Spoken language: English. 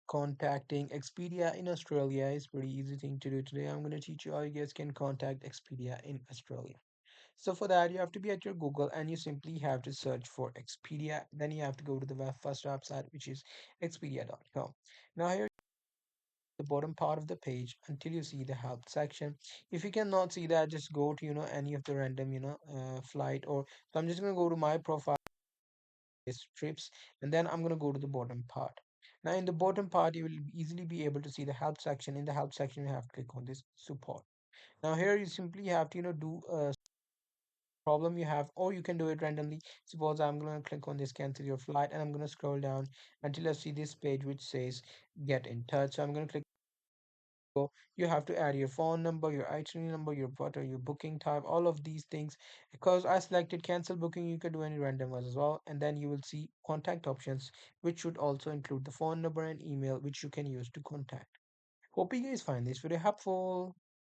contacting Expedia in Australia is pretty easy thing to do. Today I'm going to teach you how you guys can contact Expedia in Australia. So for that, you have to be at your Google and you simply have to search for Expedia. Then you have to go to the first website, which is expedia.com. Now here the bottom part of the page until you see the help section. If you cannot see that, just go to any of the random flight, or so I'm just going to go to my profile trips, and then I'm going to go to the bottom part. Now in the bottom part you will easily be able to see the help section. In the help section you have to click on this support. Now here you simply have to do a problem you have, or you can do it randomly. Suppose I'm going to click on this cancel your flight, and I'm going to scroll down until I see this page which says get in touch. So I'm going to click. You have to add your phone number, your itinerary number, your butter, your booking type, all of these things. Because I selected cancel booking, you can do any random ones as well. And then you will see contact options, which should also include the phone number and email, which you can use to contact. Hope you guys find this video helpful.